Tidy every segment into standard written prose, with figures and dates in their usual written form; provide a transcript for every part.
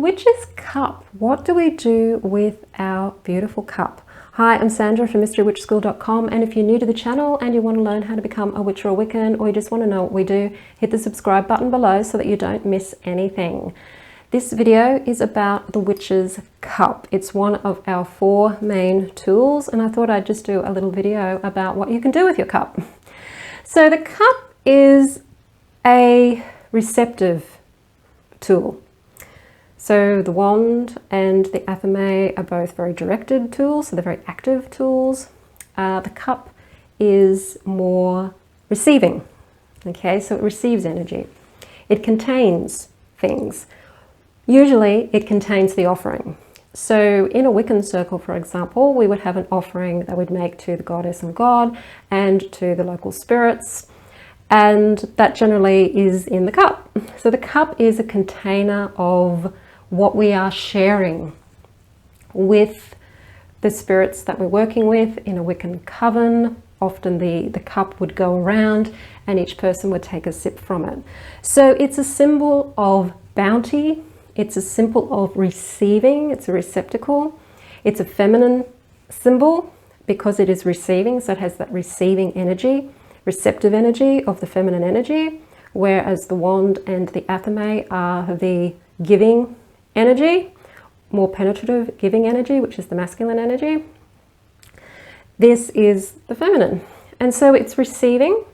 witch's cup. What do we do with our beautiful cup? Hi, I'm Sandra from mysterywitchschool.com, and if you're new to the channel and you want to learn how to become a witch or a Wiccan, or you just want to know what we do, hit the subscribe button below so that you don't miss anything. This video is about the witch's cup. It's one of our 4 main tools, and I thought I'd just do a little video about what you can do with your cup. So the cup is a receptive tool. So the wand and the athame are both very directed tools, so they're very active tools. The cup is more receiving, okay, so it receives energy. It contains things. Usually it contains the offering. So in a Wiccan circle, for example, we would have an offering that we'd make to the goddess and god and to the local spirits, and that generally is in the cup. So the cup is a container of what we are sharing with the spirits that we're working with. In a Wiccan coven, often the cup would go around and each person would take a sip from it. So it's a symbol of bounty. It's a symbol of receiving. It's a receptacle. It's a feminine symbol because it is receiving, so it has that receiving energy, receptive energy of the feminine energy, whereas the wand and the athame are the giving energy, more penetrative giving energy, which is the masculine energy. This is the feminine. And so it's receiving,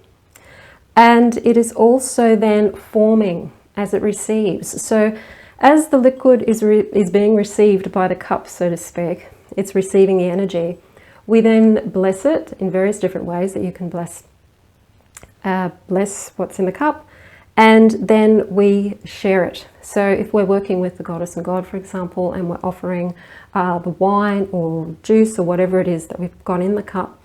and it is also then forming as it receives. So as the liquid is being received by the cup, so to speak, it's receiving the energy. We then bless it in various different ways that you can bless what's in the cup, and then we share it. So if we're working with the goddess and god, for example, and we're offering the wine or juice or whatever it is that we've got in the cup,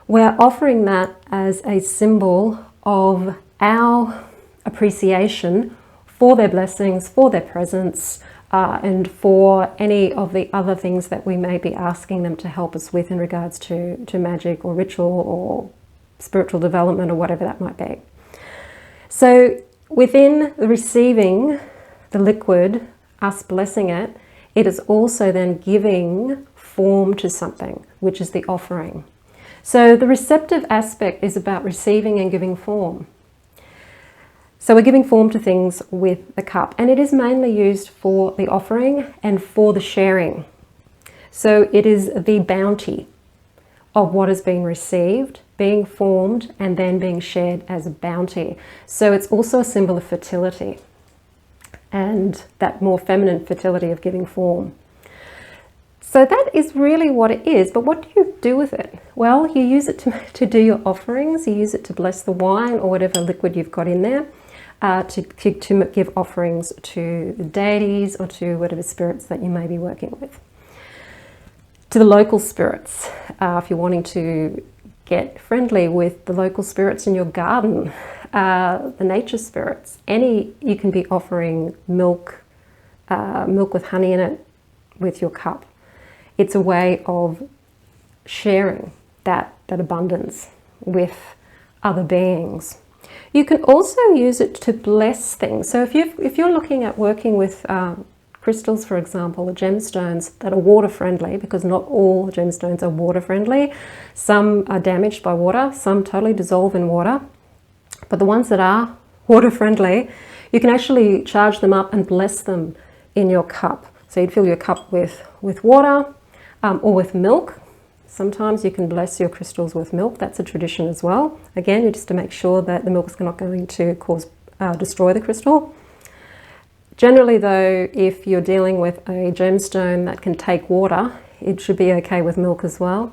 we're offering that as a symbol of our appreciation for their blessings, for their presence, and for any of the other things that we may be asking them to help us with in regards to magic or ritual or spiritual development or whatever that might be. So within receiving the liquid, us blessing it, it is also then giving form to something, which is the offering. So the receptive aspect is about receiving and giving form. So we're giving form to things with the cup, and it is mainly used for the offering and for the sharing. So it is the bounty of what is being received, being formed, and then being shared as a bounty. So it's also a symbol of fertility and that more feminine fertility of giving form. So that is really what it is. But what do you do with it? Well, you use it to do your offerings. You use it to bless the wine or whatever liquid you've got in there, to give offerings to the deities or to whatever spirits that you may be working with. To the local spirits, if you're wanting to get friendly with the local spirits in your garden, the nature spirits, you can be offering milk with honey in it with your cup. It's a way of sharing that abundance with other beings. You can also use it to bless things. So if you're looking at working with crystals, for example, or gemstones that are water friendly, because not all gemstones are water friendly. Some are damaged by water, some totally dissolve in water. But the ones that are water friendly, you can actually charge them up and bless them in your cup. So you'd fill your cup with water or with milk. Sometimes you can bless your crystals with milk. That's a tradition as well. Again, just to make sure that the milk is not going to destroy the crystal. Generally though, if you're dealing with a gemstone that can take water, it should be okay with milk as well.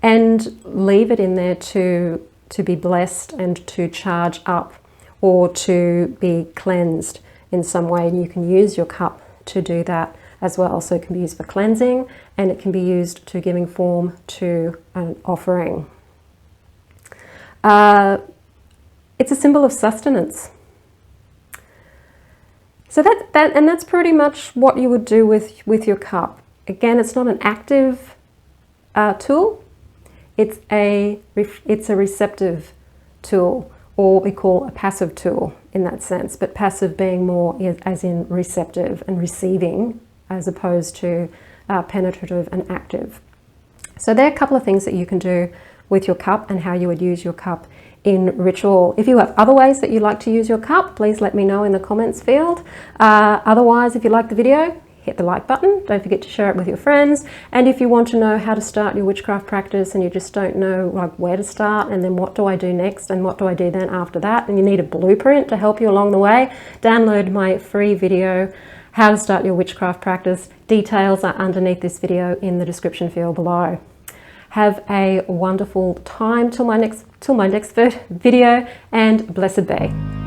And leave it in there to be blessed and to charge up or to be cleansed in some way. And you can use your cup to do that as well. So it can be used for cleansing, and it can be used to giving form to an offering. It's a symbol of sustenance. So that's pretty much what you would do with your cup. Again, it's not an active tool. It's a receptive tool or what we call a passive tool in that sense, but passive being more as in receptive and receiving as opposed to penetrative and active. So there are a couple of things that you can do with your cup and how you would use your cup in ritual. If you have other ways that you like to use your cup, please let me know in the comments field. Otherwise, if you like the video, hit the like button. Don't forget to share it with your friends. And if you want to know how to start your witchcraft practice and you just don't know like where to start and then what do I do next and what do I do then after that, and you need a blueprint to help you along the way, download my free video, How to Start Your Witchcraft Practice. Details are underneath this video in the description field below. Have a wonderful time till my next video, and blessed be.